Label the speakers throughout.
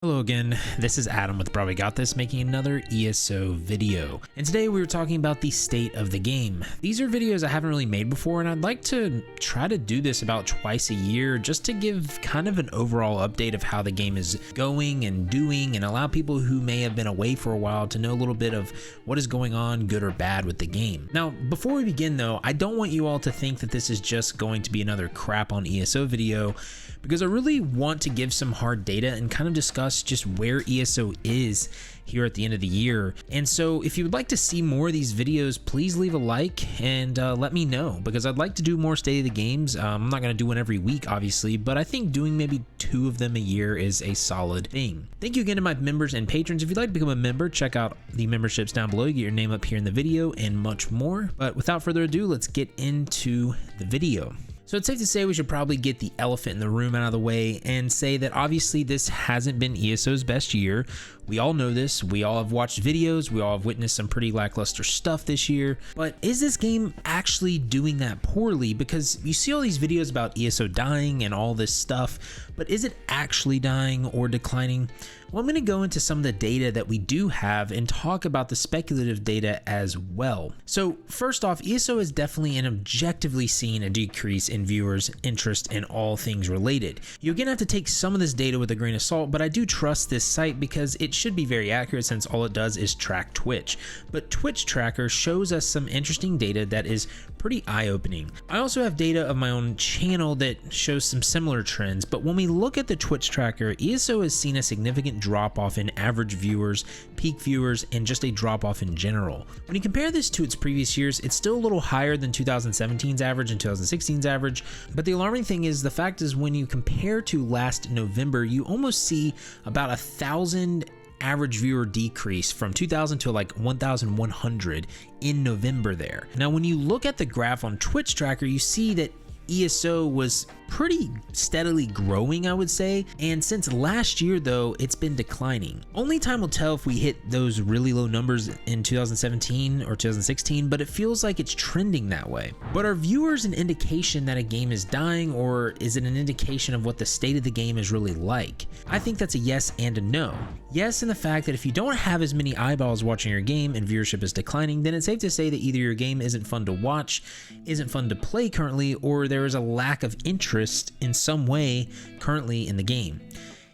Speaker 1: Hello again, this is Adam with brahwegotthis making another ESO video, and today we were talking about the state of the game. These are videos I haven't really made before, and I'd like to try to do this about twice a year just to give kind of an overall update of how the game is going and doing, and allow people who may have been away for a while to know a little bit of what is going on, good or bad, with the game. Now, before we begin though, I don't want you all to think that this is just going to be another crap on ESO video, because I really want to give some hard data and kind of discuss just where ESO is here at the end of the year. And so if you would like to see more of these videos, please leave a like and let me know, because I'd like to do more state of the games. I'm not going to do one every week, obviously, but I think doing maybe 2 of them a year is a solid thing. Thank you again to my members and patrons. If you'd like to become a member, check out the memberships down below. You get your name up here in the video and much more. But without further ado, let's get into the video. So it's safe to say we should probably get the elephant in the room out of the way and say that obviously this hasn't been ESO's best year. We all know this, we all have watched videos, we all have witnessed some pretty lackluster stuff this year, but is this game actually doing that poorly? Because you see all these videos about ESO dying and all this stuff, but is it actually dying or declining? Well, I'm going to go into some of the data that we do have and talk about the speculative data as well. So first off, ESO has definitely and objectively seen a decrease in viewers' interest in all things related. You're going to have to take some of this data with a grain of salt, but I do trust this site because it should be very accurate since all it does is track Twitch. But Twitch Tracker shows us some interesting data that is pretty eye-opening. I also have data of my own channel that shows some similar trends, but when we look at the Twitch Tracker, ESO has seen a significant drop off in average viewers, peak viewers, and just a drop off in general. When you compare this to its previous years, it's still a little higher than 2017's average and 2016's average, but the alarming thing is the fact is when you compare to last November, you almost see about 1,000 average viewer decrease from 2000 to like 1,100 in November there. Now, when you look at the graph on Twitch Tracker, you see that ESO was pretty steadily growing, I would say, and since last year though, it's been declining. Only time will tell if we hit those really low numbers in 2017 or 2016, but it feels like it's trending that way. But are viewers an indication that a game is dying, or is it an indication of what the state of the game is really like? I think that's a yes and a no. Yes, in the fact that if you don't have as many eyeballs watching your game and viewership is declining, then it's safe to say that either your game isn't fun to watch, isn't fun to play currently, or there is a lack of interest in some way currently in the game.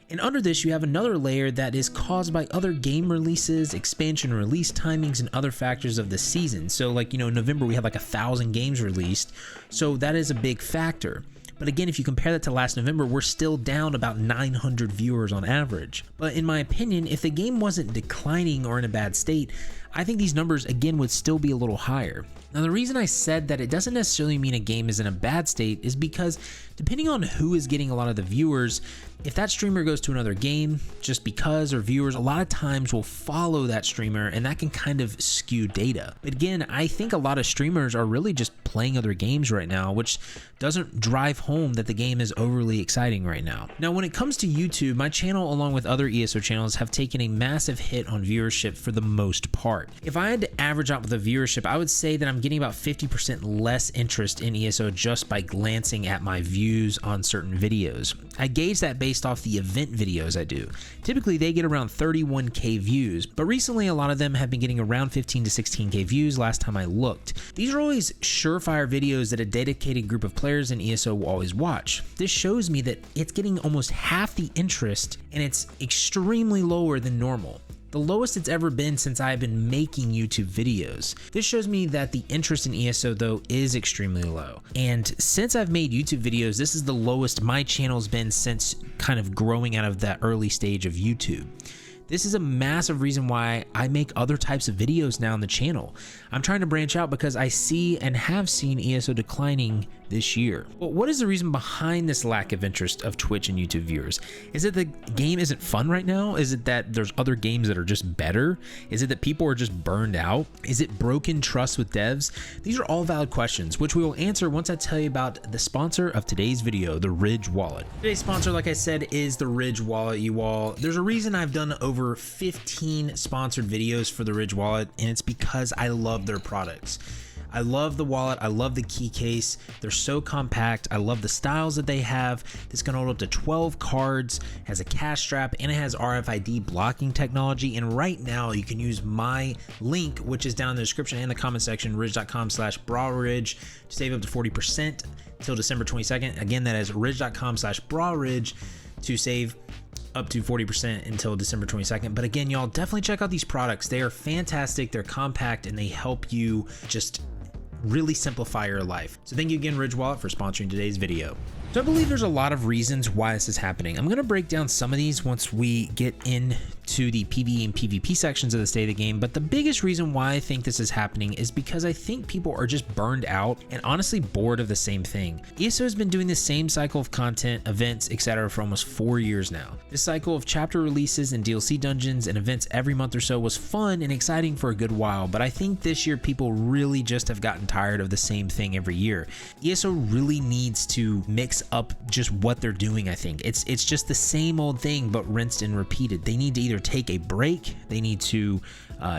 Speaker 1: And under this, you have another layer that is caused by other game releases, expansion release timings, and other factors of the season. So like, in November we had like 1,000 games released, so that is a big factor. But again, if you compare that to last November, we're still down about 900 viewers on average. But in my opinion, if the game wasn't declining or in a bad state, I think these numbers again would still be a little higher. Now, the reason I said that it doesn't necessarily mean a game is in a bad state is because depending on who is getting a lot of the viewers, if that streamer goes to another game just because, or viewers a lot of times will follow that streamer, and that can kind of skew data. But again, I think a lot of streamers are really just playing other games right now, which doesn't drive home that the game is overly exciting right now. Now, when it comes to YouTube, my channel along with other ESO channels have taken a massive hit on viewership for the most part. If I had to average out with the viewership, I would say that I'm getting about 50% less interest in ESO just by glancing at my views on certain videos. I gauge that based off the event videos I do. Typically they get around 31k views, but recently a lot of them have been getting around 15 to 16k views last time I looked. These are always surefire videos that a dedicated group of players in ESO will always watch. This shows me that it's getting almost half the interest, and it's extremely lower than normal. The lowest it's ever been since I've been making YouTube videos. This shows me that the interest in ESO though is extremely low. And since I've made YouTube videos, this is the lowest my channel's been since kind of growing out of that early stage of YouTube. This is a massive reason why I make other types of videos now on the channel. I'm trying to branch out because I see and have seen ESO declining this year. But what is the reason behind this lack of interest of Twitch and YouTube viewers? Is it the game isn't fun right now? Is it that there's other games that are just better? Is it that people are just burned out? Is it broken trust with devs? These are all valid questions, which we will answer once I tell you about the sponsor of today's video, the Ridge Wallet. Today's sponsor, like I said, is the Ridge Wallet, you all. There's a reason I've done over 15 sponsored videos for the Ridge Wallet, and it's because I love their products. I love the wallet. I love the key case. They're so compact. I love the styles that they have. This can hold up to 12 cards, has a cash strap, and it has RFID blocking technology. And right now you can use my link, which is down in the description and the comment section, ridge.com/brahwegotthis, to save up to 40% till December 22nd. Again, that is ridge.com/brahwegotthis to save up to 40% until December 22nd. But again, y'all, definitely check out these products. They are fantastic. They're compact and they help you just really simplify your life. So thank you again, Ridge Wallet, for sponsoring today's video. So I believe there's a lot of reasons why this is happening. I'm going to break down some of these once we get into the PvE and PvP sections of the state of the game, but the biggest reason why I think this is happening is because I think people are just burned out and honestly bored of the same thing. ESO has been doing the same cycle of content, events, etc. for almost 4 years now. This cycle of chapter releases and DLC dungeons and events every month or so was fun and exciting for a good while, but I think this year people really just have gotten tired of the same thing every year. ESO really needs to mix up just what they're doing. I think it's just the same old thing but rinsed and repeated. They need to either take a break, they need to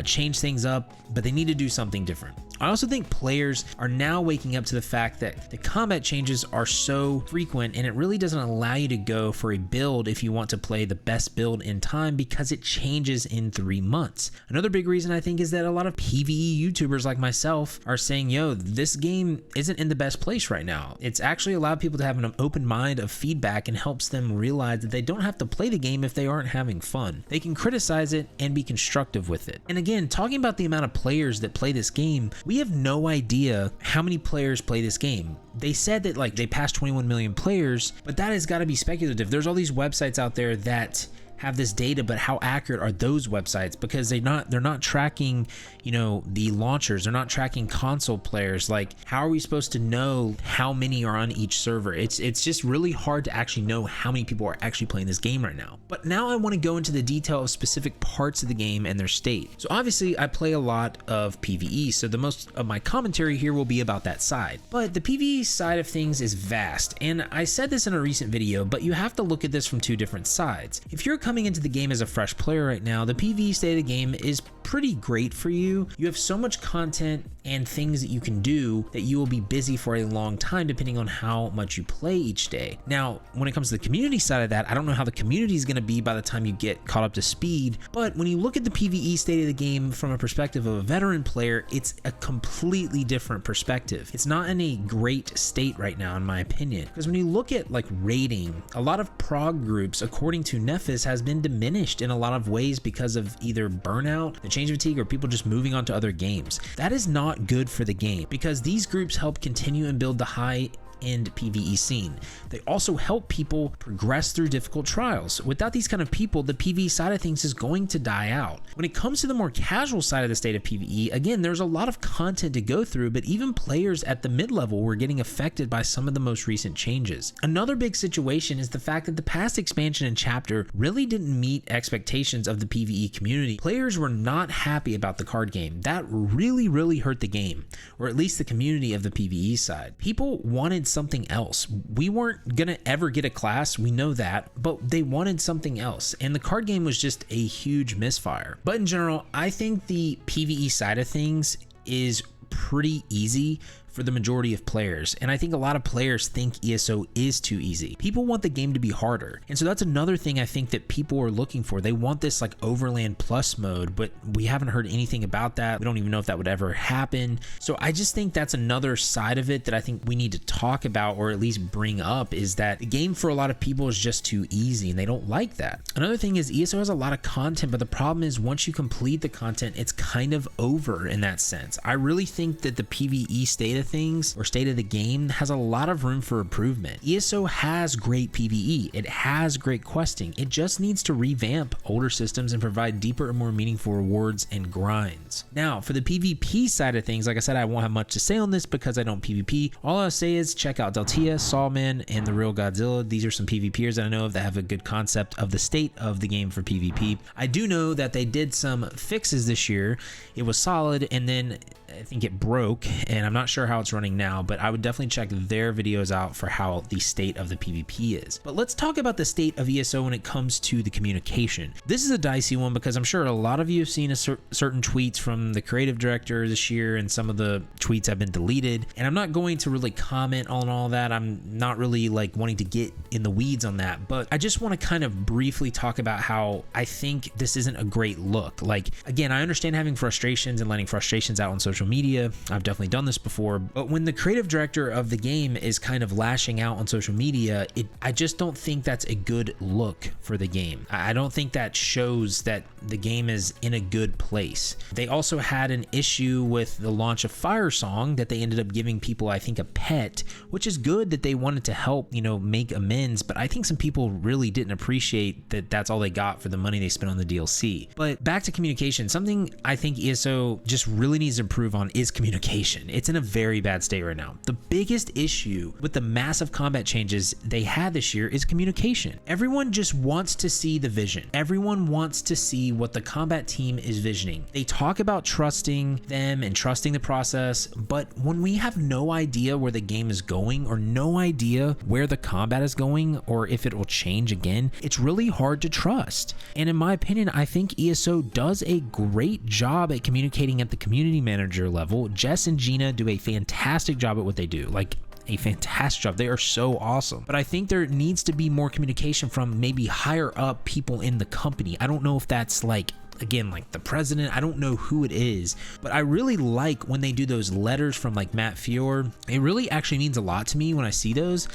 Speaker 1: change things up, but they need to do something different. I also think players are now waking up to the fact that the combat changes are so frequent and it really doesn't allow you to go for a build if you want to play the best build in time because it changes in 3 months. Another big reason I think is that a lot of PvE YouTubers like myself are saying, yo, this game isn't in the best place right now. It's actually allowed people to have an open mind of feedback and helps them realize that they don't have to play the game if they aren't having fun. They can criticize it and be constructive with it. And again, talking about the amount of players that play this game, we have no idea how many players play this game. They said that like they passed 21 million players, but that has got to be speculative. There's all these websites out there that have this data, but how accurate are those websites? Because they're not tracking, you know, the launchers. They're not tracking console players. Like, how are we supposed to know how many are on each server? It's just really hard to actually know how many people are actually playing this game right now. But now I want to go into the detail of specific parts of the game and their state. So obviously I play a lot of PvE, so the most of my commentary here will be about that side. But the PvE side of things is vast, and I said this in a recent video, but you have to look at this from two different sides. If you're coming into the game as a fresh player right now, the PvE state of the game is pretty great for you. You have so much content and things that you can do that you will be busy for a long time depending on how much you play each day. Now, when it comes to the community side of that, I don't know how the community is going to be by the time you get caught up to speed, but when you look at the PvE state of the game from a perspective of a veteran player, it's a completely different perspective. It's not in a great state right now, in my opinion, because when you look at like raiding, a lot of prog groups, according to Nephis, has been diminished in a lot of ways because of either burnout, the change fatigue, or people just moving on to other games. That is not good for the game because these groups help continue and build the high end PvE scene. They also help people progress through difficult trials. Without these kind of people, the PvE side of things is going to die out. When it comes to the more casual side of the state of PvE, again, there's a lot of content to go through, but even players at the mid-level were getting affected by some of the most recent changes. Another big situation is the fact that the past expansion and chapter really didn't meet expectations of the PvE community. Players were not happy about the card game. That really hurt the game, or at least the community of the PvE side. People wanted something else. We weren't gonna ever get a class, we know that, but they wanted something else, and the card game was just a huge misfire. But in general, I think the PvE side of things is pretty easy for the majority of players, and I think a lot of players think ESO is too easy. People want the game to be harder, and so that's another thing I think that people are looking for. They want this like Overland Plus mode, but we haven't heard anything about that. We don't even know if that would ever happen. So I just think that's another side of it that I think we need to talk about, or at least bring up, is that the game for a lot of people is just too easy and they don't like that. Another thing is ESO has a lot of content, but the problem is once you complete the content, it's kind of over in that sense. I really think that the PvE state of things, or state of the game, has a lot of room for improvement. ESO has great PvE, it has great questing, it just needs to revamp older systems and provide deeper and more meaningful rewards and grinds. Now, for the PvP side of things, like I said, I won't have much to say on this because I don't PvP. All I'll say is check out Deltia, Sawman, and the Real Godzilla. These are some PvPers that I know of that have a good concept of the state of the game for PvP. I do know that they did some fixes this year. It was solid, and then I think it broke, and I'm not sure how how it's running now, but I would definitely check their videos out for how the state of the PvP is. But let's talk about the state of ESO when it comes to the communication. This is a dicey one because I'm sure a lot of you have seen certain tweets from the creative director this year, and some of the tweets have been deleted. And I'm not going to really comment on all that. I'm not really like wanting to get in the weeds on that, but I just want to kind of briefly talk about how I think this isn't a great look. Like, again, I understand having frustrations and letting frustrations out on social media. I've definitely done this before, but when the creative director of the game is kind of lashing out on social media, I just don't think that's a good look for the game. I don't think that shows that the game is in a good place. They also had an issue with the launch of Fire Song that they ended up giving people, I think, a pet, which is good that they wanted to help, make amends, but I think some people really didn't appreciate that that's all they got for the money they spent on the DLC. But back to communication, something I think ESO just really needs to improve on is communication. It's in a very bad state right now. The biggest issue with the massive combat changes they had this year is communication. Everyone just wants to see the vision. Everyone wants to see what the combat team is visioning. They talk about trusting them and trusting the process, but when we have no idea where the game is going, or no idea where the combat is going, or if it will change again, it's really hard to trust. And in my opinion, I think ESO does a great job at communicating at the community manager level. Jess and Gina do a fantastic job at what they do. Like, a fantastic job. They are so awesome. But I think there needs to be more communication from maybe higher up people in the company. I don't know if that's like, again, like the president, I don't know who it is, but I really like when they do those letters from like Matt Fior. It really actually means a lot to me when I see those.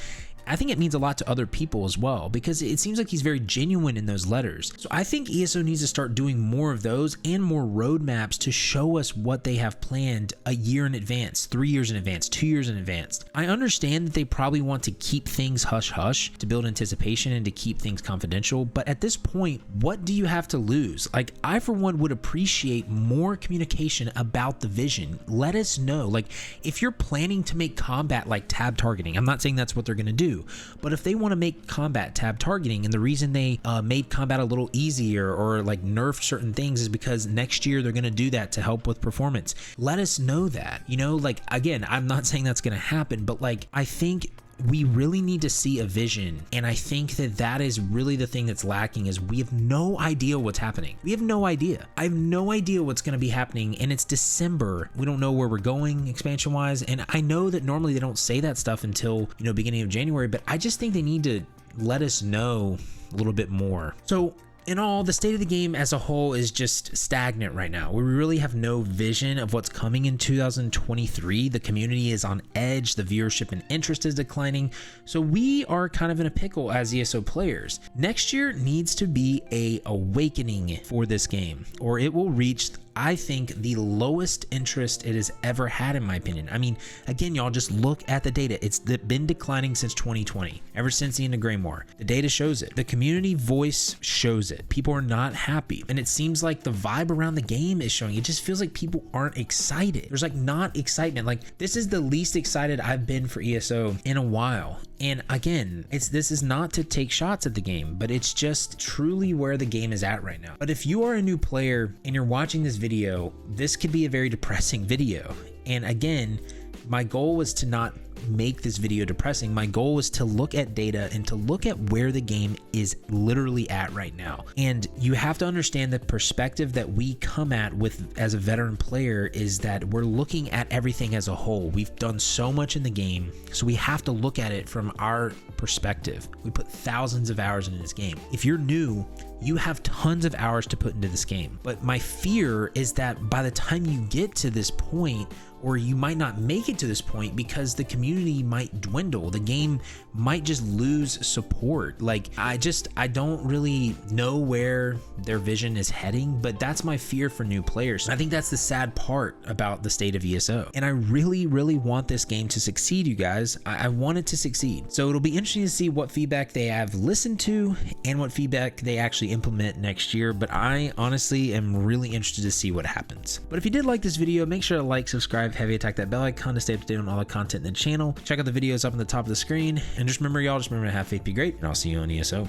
Speaker 1: I think it means a lot to other people as well, because it seems like he's very genuine in those letters. So I think ESO needs to start doing more of those and more roadmaps to show us what they have planned a year in advance, 3 years in advance, 2 years in advance. I understand that they probably want to keep things hush hush to build anticipation and to keep things confidential, but at this point, what do you have to lose? Like, I for one would appreciate more communication about the vision. Let us know, like, if you're planning to make combat like tab targeting, I'm not saying that's what they're going to do, but if they want to make combat tab targeting, and the reason they made combat a little easier or like nerfed certain things is because next year they're going to do that to help with performance, let us know that. Like, again, I'm not saying that's going to happen, but like, I think we really need to see a vision, and I think that is really the thing that's lacking, is we have no idea what's happening. We have no idea. I have no idea what's going to be happening, and it's December. We don't know where we're going expansion wise, and I know that normally they don't say that stuff until beginning of January, but I just think they need to let us know a little bit more. So in all, the state of the game as a whole is just stagnant right now. We really have no vision of what's coming in 2023. The community is on edge. The viewership and interest is declining. So we are kind of in a pickle as ESO players. Next year needs to be an awakening for this game, or it will reach, I think, the lowest interest it has ever had, in my opinion. I mean, again, y'all, just look at the data. It's been declining since 2020, ever since the end of Greymoor. The data shows it. The community voice shows it. People are not happy. And it seems like the vibe around the game is showing. It just feels like people aren't excited. There's like not excitement. Like, this is the least excited I've been for ESO in a while. And again, this is not to take shots at the game, but it's just truly where the game is at right now. But if you are a new player and you're watching this video, this could be a very depressing video. And again, my goal was to not make this video depressing. My goal was to look at data and to look at where the game is literally at right now. And you have to understand the perspective that we come at with as a veteran player is that we're looking at everything as a whole. We've done so much in the game, so we have to look at it from our perspective. We put thousands of hours into this game. If you're new, you have tons of hours to put into this game. But my fear is that by the time you get to this point, or you might not make it to this point because the community might dwindle. The game might just lose support. Like, I don't really know where their vision is heading, but that's my fear for new players. I think that's the sad part about the state of ESO. And I really, really want this game to succeed, you guys. I want it to succeed. So it'll be interesting to see what feedback they have listened to and what feedback they actually implement next year. But I honestly am really interested to see what happens. But if you did like this video, make sure to like, subscribe, heavy attack that bell icon to stay up to date on all the content in the channel. Check out the videos up on the top of the screen. And just remember, y'all, to have faith, be great, and I'll see you on ESO.